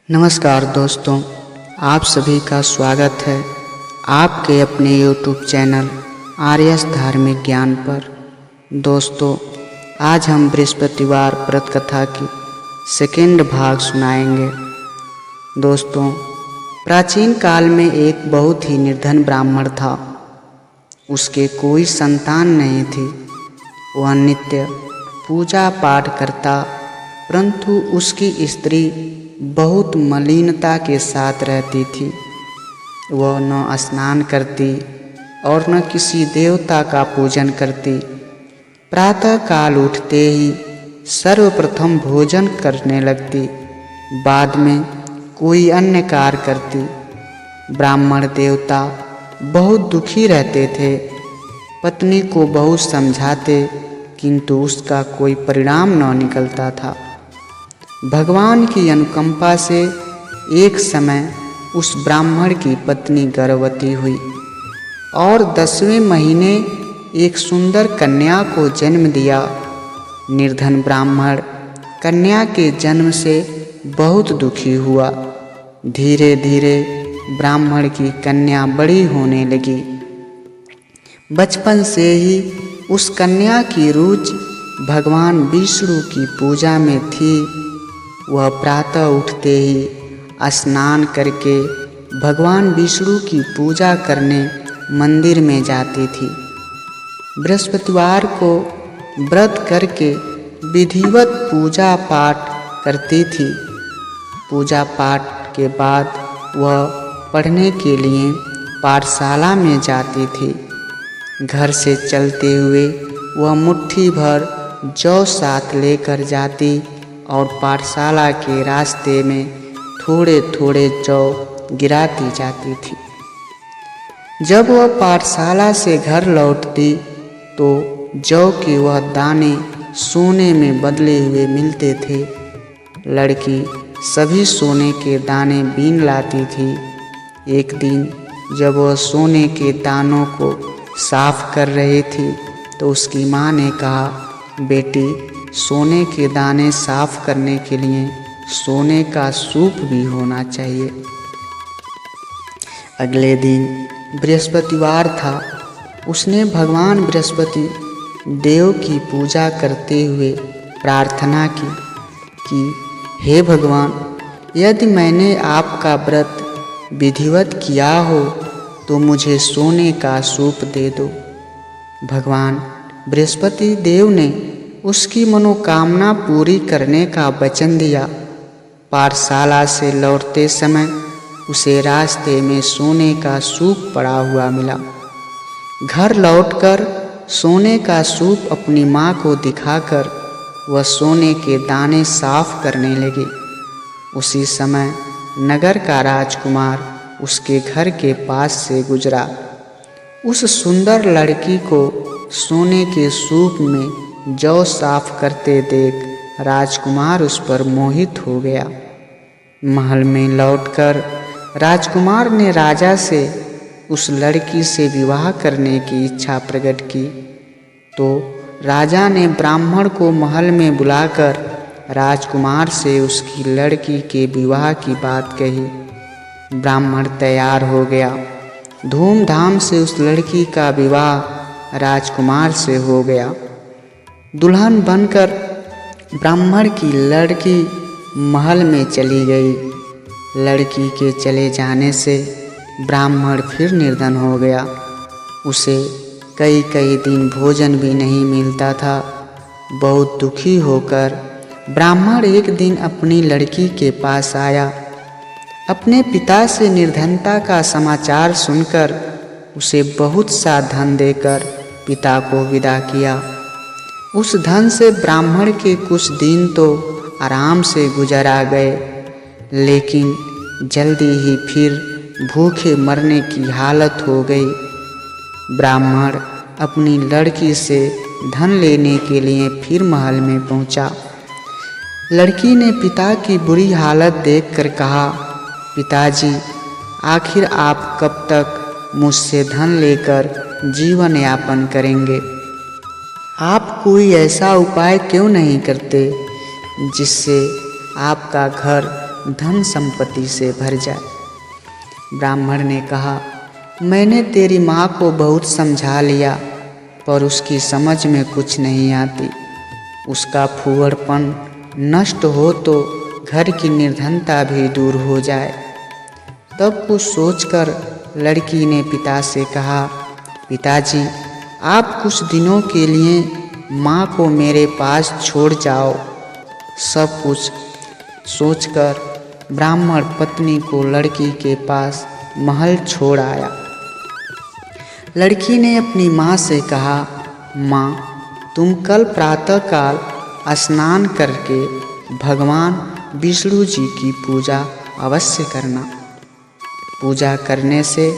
नमस्कार दोस्तों, आप सभी का स्वागत है आपके अपने YouTube चैनल आर्यस धार्मिक ज्ञान पर। दोस्तों, आज हम बृहस्पतिवार व्रत कथा की सेकंड भाग सुनाएंगे। दोस्तों, प्राचीन काल में एक बहुत ही निर्धन ब्राह्मण था। उसके कोई संतान नहीं थी। वह नित्य पूजा पाठ करता, परंतु उसकी स्त्री बहुत मलिनता के साथ रहती थी। वह न स्नान करती और न किसी देवता का पूजन करती। प्रातः काल उठते ही सर्वप्रथम भोजन करने लगती, बाद में कोई अन्य कार्य करती। ब्राह्मण देवता बहुत दुखी रहते थे। पत्नी को बहुत समझाते, किंतु उसका कोई परिणाम न निकलता था। भगवान की अनुकंपा से एक समय उस ब्राह्मण की पत्नी गर्भवती हुई और 10वें महीने एक सुंदर कन्या को जन्म दिया। निर्धन ब्राह्मण कन्या के जन्म से बहुत दुखी हुआ। धीरे धीरे ब्राह्मण की कन्या बड़ी होने लगी। बचपन से ही उस कन्या की रुचि भगवान विष्णु की पूजा में थी। वह प्रातः उठते ही स्नान करके भगवान विष्णु की पूजा करने मंदिर में जाती थी। बृहस्पतिवार को व्रत करके विधिवत पूजा पाठ करती थी। पूजा पाठ के बाद वह पढ़ने के लिए पाठशाला में जाती थी। घर से चलते हुए वह मुट्ठी भर जौ साथ लेकर जाती और पाठशाला के रास्ते में थोड़े थोड़े जौ गिराती जाती थी। जब वह पाठशाला से घर लौटती तो जौ के वह दाने सोने में बदले हुए मिलते थे। लड़की सभी सोने के दाने बीन लाती थी। एक दिन जब वह सोने के दानों को साफ कर रही थी तो उसकी माँ ने कहा, बेटी, सोने के दाने साफ करने के लिए सोने का सूप भी होना चाहिए। अगले दिन बृहस्पतिवार था। उसने भगवान बृहस्पति देव की पूजा करते हुए प्रार्थना की कि हे भगवान, यदि मैंने आपका व्रत विधिवत किया हो तो मुझे सोने का सूप दे दो। भगवान बृहस्पति देव ने उसकी मनोकामना पूरी करने का वचन दिया। पाठशाला से लौटते समय उसे रास्ते में सोने का सूप पड़ा हुआ मिला। घर लौटकर सोने का सूप अपनी माँ को दिखाकर वह सोने के दाने साफ करने लगी। उसी समय नगर का राजकुमार उसके घर के पास से गुजरा। उस सुंदर लड़की को सोने के सूप में जौ साफ करते देख राजकुमार उस पर मोहित हो गया। महल में लौटकर राजकुमार ने राजा से उस लड़की से विवाह करने की इच्छा प्रकट की। तो राजा ने ब्राह्मण को महल में बुलाकर राजकुमार से उसकी लड़की के विवाह की बात कही। ब्राह्मण तैयार हो गया। धूमधाम से उस लड़की का विवाह राजकुमार से हो गया। दुल्हन बनकर ब्राह्मण की लड़की महल में चली गई। लड़की के चले जाने से ब्राह्मण फिर निर्धन हो गया। उसे कई कई दिन भोजन भी नहीं मिलता था। बहुत दुखी होकर ब्राह्मण एक दिन अपनी लड़की के पास आया। अपने पिता से निर्धनता का समाचार सुनकर उसे बहुत सा धन देकर पिता को विदा किया। उस धन से ब्राह्मण के कुछ दिन तो आराम से गुजर आ गए, लेकिन जल्दी ही फिर भूखे मरने की हालत हो गई। ब्राह्मण अपनी लड़की से धन लेने के लिए फिर महल में पहुंचा। लड़की ने पिता की बुरी हालत देखकर कहा, पिताजी, आखिर आप कब तक मुझसे धन लेकर जीवन यापन करेंगे? आप कोई ऐसा उपाय क्यों नहीं करते जिससे आपका घर धन संपत्ति से भर जाए। ब्राह्मण ने कहा, मैंने तेरी माँ को बहुत समझा लिया, पर उसकी समझ में कुछ नहीं आती। उसका फूहड़पन नष्ट हो तो घर की निर्धनता भी दूर हो जाए। तब कुछ सोचकर लड़की ने पिता से कहा, पिताजी, आप कुछ दिनों के लिए माँ को मेरे पास छोड़ जाओ। सब कुछ सोचकर ब्राह्मण पत्नी को लड़की के पास महल छोड़ आया। लड़की ने अपनी माँ से कहा, माँ, तुम कल प्रातःकाल स्नान करके भगवान विष्णु जी की पूजा अवश्य करना। पूजा करने से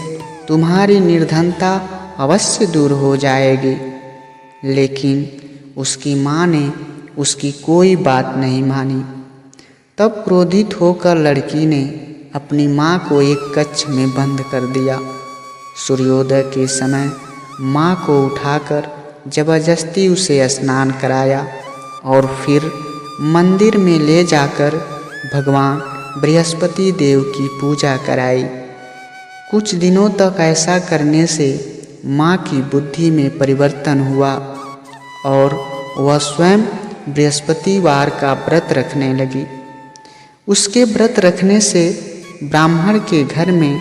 तुम्हारी निर्धनता अवश्य दूर हो जाएगी। लेकिन उसकी माँ ने उसकी कोई बात नहीं मानी। तब क्रोधित होकर लड़की ने अपनी माँ को एक कक्ष में बंद कर दिया। सूर्योदय के समय माँ को उठाकर जबरदस्ती उसे स्नान कराया और फिर मंदिर में ले जाकर भगवान बृहस्पति देव की पूजा कराई। कुछ दिनों तक ऐसा करने से माँ की बुद्धि में परिवर्तन हुआ और वह स्वयं बृहस्पतिवार का व्रत रखने लगी। उसके व्रत रखने से ब्राह्मण के घर में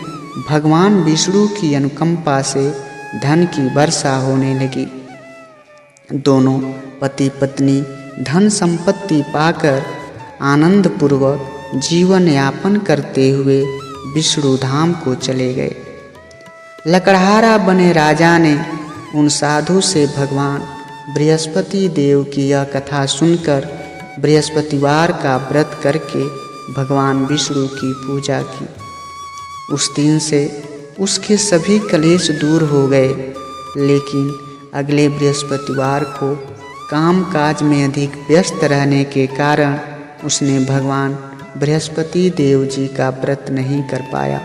भगवान विष्णु की अनुकंपा से धन की वर्षा होने लगी। दोनों पति पत्नी धन संपत्ति पाकर आनंदपूर्वक जीवन यापन करते हुए विष्णु धाम को चले गए। लकड़हारा बने राजा ने उन साधु से भगवान बृहस्पति देव की यह कथा सुनकर बृहस्पतिवार का व्रत करके भगवान विष्णु की पूजा की। उस दिन से उसके सभी क्लेश दूर हो गए। लेकिन अगले बृहस्पतिवार को काम काज में अधिक व्यस्त रहने के कारण उसने भगवान बृहस्पति देव जी का व्रत नहीं कर पाया।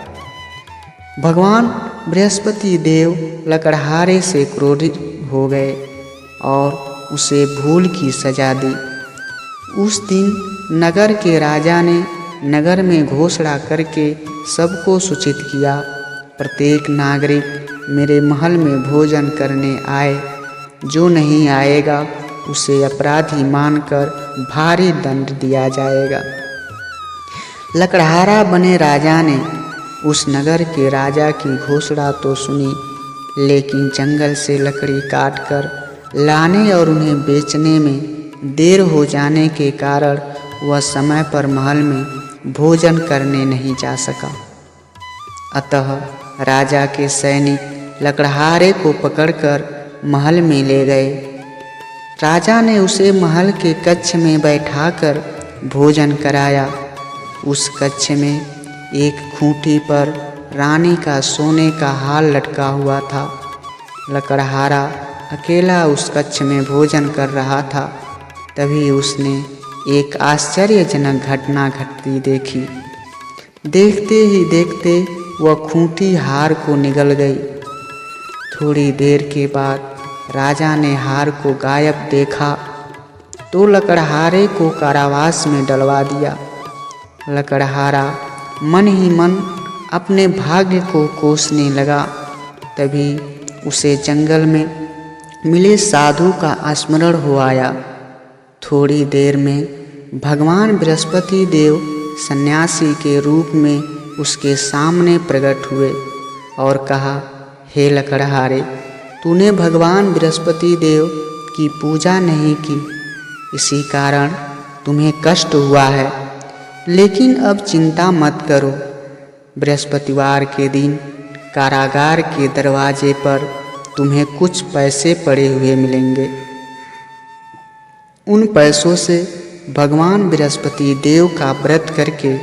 भगवान बृहस्पति देव लकड़हारे से क्रोधित हो गए और उसे भूल की सजा दी। उस दिन नगर के राजा ने नगर में घोषणा करके सबको सूचित किया, प्रत्येक नागरिक मेरे महल में भोजन करने आए। जो नहीं आएगा उसे अपराधी मानकर भारी दंड दिया जाएगा। लकड़हारा बने राजा ने उस नगर के राजा की घोषणा तो सुनी, लेकिन जंगल से लकड़ी काटकर लाने और उन्हें बेचने में देर हो जाने के कारण वह समय पर महल में भोजन करने नहीं जा सका। अतः राजा के सैनिक लकड़हारे को पकड़कर महल में ले गए। राजा ने उसे महल के कक्ष में बैठाकर भोजन कराया। उस कक्ष में एक खूंटी पर रानी का सोने का हार लटका हुआ था। लकड़हारा अकेला उस कक्ष में भोजन कर रहा था। तभी उसने एक आश्चर्यजनक घटना घटती देखी। देखते ही देखते वह खूंटी हार को निगल गई। थोड़ी देर के बाद राजा ने हार को गायब देखा तो लकड़हारे को कारावास में डलवा दिया। लकड़हारा मन ही मन अपने भाग्य को कोसने लगा। तभी उसे जंगल में मिले साधु का स्मरण हो आया। थोड़ी देर में भगवान बृहस्पति देव सन्यासी के रूप में उसके सामने प्रकट हुए और कहा, हे लकड़हारे, तूने भगवान बृहस्पति देव की पूजा नहीं की, इसी कारण तुम्हें कष्ट हुआ है। लेकिन अब चिंता मत करो। बृहस्पतिवार के दिन कारागार के दरवाजे पर तुम्हें कुछ पैसे पड़े हुए मिलेंगे। उन पैसों से भगवान बृहस्पति देव का व्रत करके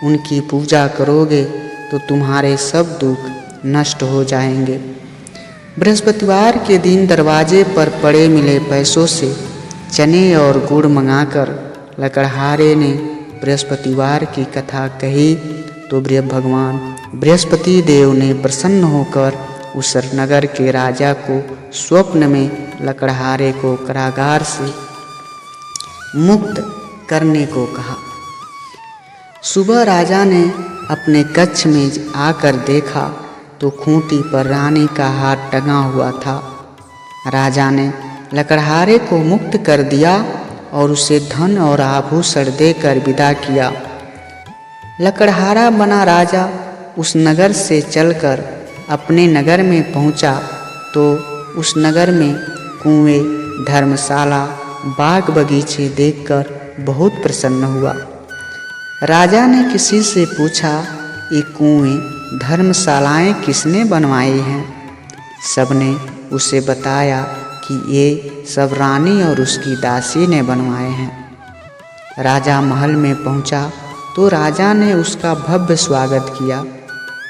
उनकी पूजा करोगे तो तुम्हारे सब दुख नष्ट हो जाएंगे। बृहस्पतिवार के दिन दरवाजे पर पड़े मिले पैसों से चने और गुड़ मंगाकर लकड़हारे ने बृहस्पतिवार की कथा कही तो भगवान बृहस्पति देव ने प्रसन्न होकर उस नगर के राजा को स्वप्न में लकड़हारे को कारागार से मुक्त करने को कहा। सुबह राजा ने अपने कक्ष में आकर देखा तो खूंटी पर रानी का हाथ टंगा हुआ था। राजा ने लकड़हारे को मुक्त कर दिया और उसे धन और आभूषण देकर विदा किया। लकड़हारा बना राजा उस नगर से चलकर अपने नगर में पहुंचा तो उस नगर में कुएं, धर्मशाला, बाग बगीचे देखकर बहुत प्रसन्न हुआ। राजा ने किसी से पूछा, ये कुएं, धर्मशालाएं किसने बनवाई हैं? सबने उसे बताया कि ये सब रानी और उसकी दासी ने बनवाए हैं। राजा महल में पहुंचा तो राजा ने उसका भव्य स्वागत किया।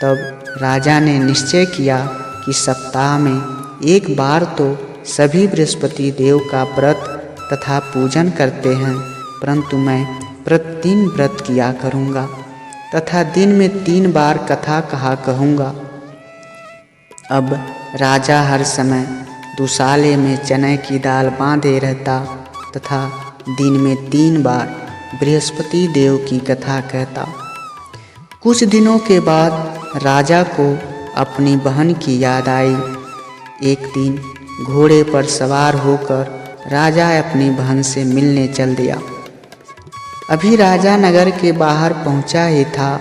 तब राजा ने निश्चय किया कि सप्ताह में एक बार तो सभी बृहस्पति देव का व्रत तथा पूजन करते हैं, परंतु मैं प्रतिदिन व्रत किया करूँगा तथा दिन में 3 बार कथा कहा कहूँगा। अब राजा हर समय दुशाले में चने की दाल बांधे रहता तथा दिन में 3 बार बृहस्पति देव की कथा कहता। कुछ दिनों के बाद राजा को अपनी बहन की याद आई। एक दिन घोड़े पर सवार होकर राजा अपनी बहन से मिलने चल दिया। अभी राजा नगर के बाहर पहुंचा ही था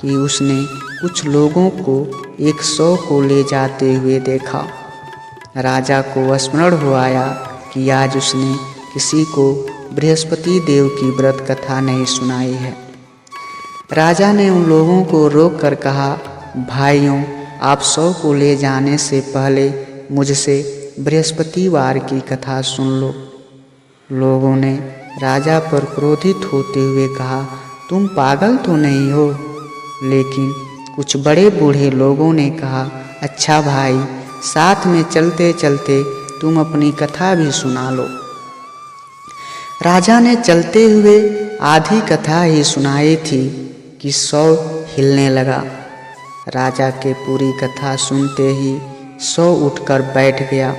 कि उसने कुछ लोगों को 100 को ले जाते हुए देखा। राजा को स्मरण हो आया कि आज उसने किसी को बृहस्पति देव की व्रत कथा नहीं सुनाई है। राजा ने उन लोगों को रोक कर कहा, भाइयों, आप 100 को ले जाने से पहले मुझसे बृहस्पतिवार की कथा सुन लो। लोगों ने राजा पर क्रोधित होते हुए कहा, तुम पागल तो नहीं हो? लेकिन कुछ बड़े बूढ़े लोगों ने कहा, अच्छा भाई, साथ में चलते चलते तुम अपनी कथा भी सुना लो। राजा ने चलते हुए आधी कथा ही सुनाई थी कि 100 हिलने लगा। राजा के पूरी कथा सुनते ही 100 उठकर बैठ गया।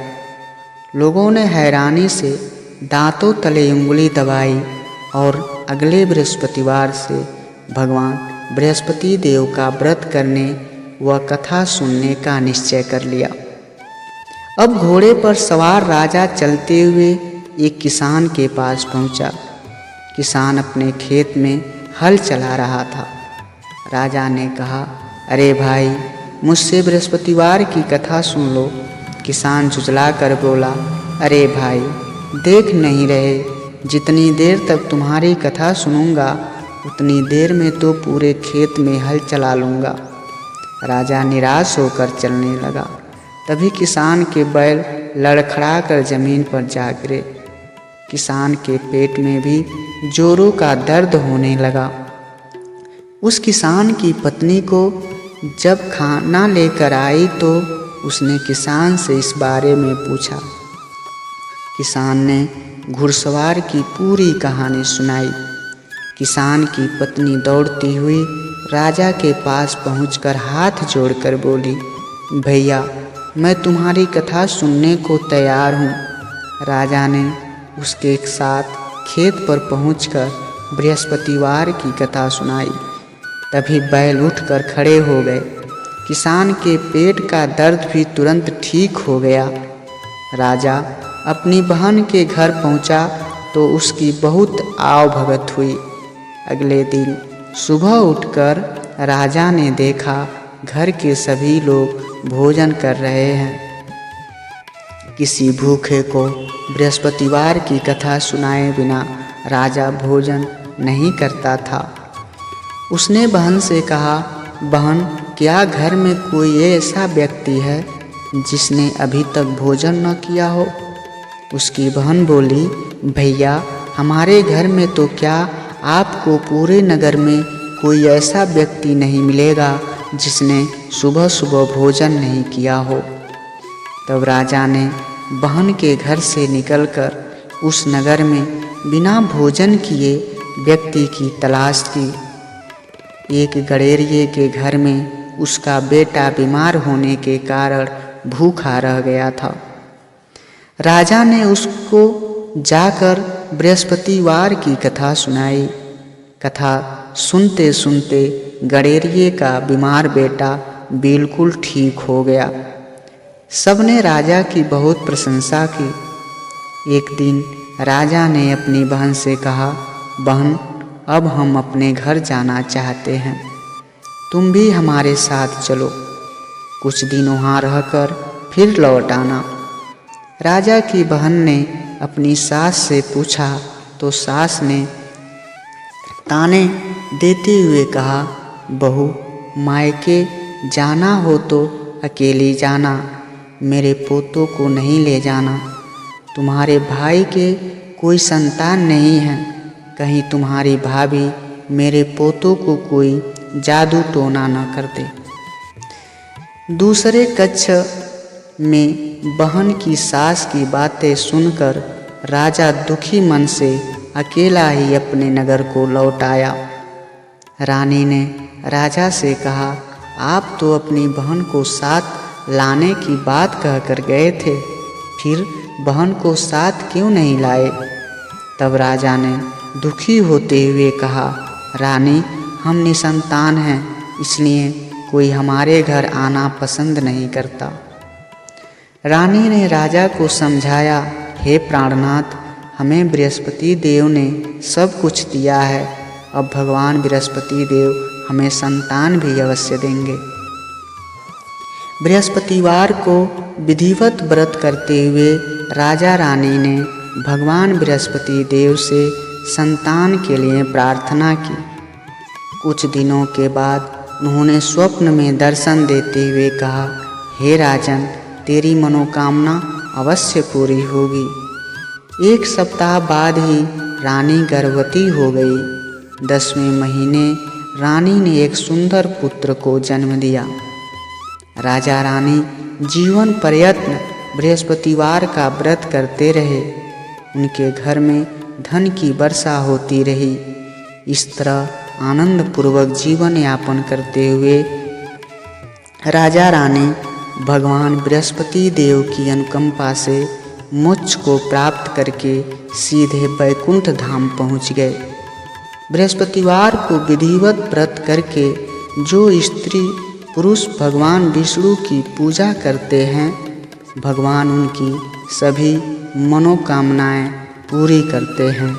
लोगों ने हैरानी से दांतों तले उंगली दबाई और अगले बृहस्पतिवार से भगवान बृहस्पति देव का व्रत करने व कथा सुनने का निश्चय कर लिया। अब घोड़े पर सवार राजा चलते हुए एक किसान के पास पहुंचा। किसान अपने खेत में हल चला रहा था। राजा ने कहा, अरे भाई, मुझसे बृहस्पतिवार की कथा सुन लो। किसान झुंझला कर बोला, अरे भाई, देख नहीं रहे, जितनी देर तक तुम्हारी कथा सुनूंगा उतनी देर में तो पूरे खेत में हल चला लूँगा। राजा निराश होकर चलने लगा। तभी किसान के बैल लड़खड़ा कर जमीन पर जा गिरे। किसान के पेट में भी जोरों का दर्द होने लगा। उस किसान की पत्नी को जब खाना लेकर आई तो उसने किसान से इस बारे में पूछा। किसान ने घुड़सवार की पूरी कहानी सुनाई। किसान की पत्नी दौड़ती हुई राजा के पास पहुंचकर हाथ जोड़कर बोली, भैया, मैं तुम्हारी कथा सुनने को तैयार हूँ। राजा ने उसके साथ खेत पर पहुंचकर बृहस्पतिवार की कथा सुनाई। तभी बैल उठकर खड़े हो गए। किसान के पेट का दर्द भी तुरंत ठीक हो गया। राजा अपनी बहन के घर पहुंचा तो उसकी बहुत आव भगत हुई। अगले दिन सुबह उठकर राजा ने देखा घर के सभी लोग भोजन कर रहे हैं। किसी भूखे को बृहस्पतिवार की कथा सुनाए बिना राजा भोजन नहीं करता था। उसने बहन से कहा, बहन, क्या घर में कोई ऐसा व्यक्ति है जिसने अभी तक भोजन न किया हो? उसकी बहन बोली, भैया, हमारे घर में तो क्या, आपको पूरे नगर में कोई ऐसा व्यक्ति नहीं मिलेगा जिसने सुबह सुबह भोजन नहीं किया हो। तब राजा ने बहन के घर से निकलकर उस नगर में बिना भोजन किए व्यक्ति की तलाश की। एक गडेरिये के घर में उसका बेटा बीमार होने के कारण भूखा रह गया था। राजा ने उसको जाकर बृहस्पतिवार की कथा सुनाई। कथा सुनते सुनते गडेरिये का बीमार बेटा बिल्कुल ठीक हो गया। सबने राजा की बहुत प्रशंसा की। एक दिन राजा ने अपनी बहन से कहा, बहन, अब हम अपने घर जाना चाहते हैं, तुम भी हमारे साथ चलो। कुछ दिन वहाँ रहकर फिर लौट आना। राजा की बहन ने अपनी सास से पूछा तो सास ने ताने देते हुए कहा, बहू, मायके जाना हो तो अकेली जाना, मेरे पोतों को नहीं ले जाना। तुम्हारे भाई के कोई संतान नहीं है, कहीं तुम्हारी भाभी मेरे पोतों को कोई जादू टोना न कर दे। दूसरे कक्ष में बहन की सास की बातें सुनकर राजा दुखी मन से अकेला ही अपने नगर को लौट आया। रानी ने राजा से कहा, आप तो अपनी बहन को साथ लाने की बात कहकर गए थे, फिर बहन को साथ क्यों नहीं लाए? तब राजा ने दुखी होते हुए कहा, रानी, हम निसंतान हैं, इसलिए कोई हमारे घर आना पसंद नहीं करता। रानी ने राजा को समझाया, हे प्राणनाथ, हमें बृहस्पति देव ने सब कुछ दिया है, अब भगवान बृहस्पति देव हमें संतान भी अवश्य देंगे। बृहस्पतिवार को विधिवत व्रत करते हुए राजा रानी ने भगवान बृहस्पति देव से संतान के लिए प्रार्थना की। कुछ दिनों के बाद उन्होंने स्वप्न में दर्शन देते हुए कहा, हे राजन, तेरी मनोकामना अवश्य पूरी होगी। 1 सप्ताह बाद ही रानी गर्भवती हो गई। 10वें महीने रानी ने एक सुंदर पुत्र को जन्म दिया। राजा रानी जीवन पर्यंत बृहस्पतिवार का व्रत करते रहे। उनके घर में धन की वर्षा होती रही। इस तरह आनंद पूर्वक जीवन यापन करते हुए राजा रानी भगवान बृहस्पति देव की अनुकंपा से मोक्ष को प्राप्त करके सीधे वैकुंठ धाम पहुँच गए। बृहस्पतिवार को विधिवत व्रत करके जो स्त्री पुरुष भगवान विष्णु की पूजा करते हैं, भगवान उनकी सभी मनोकामनाएं पूरी करते हैं।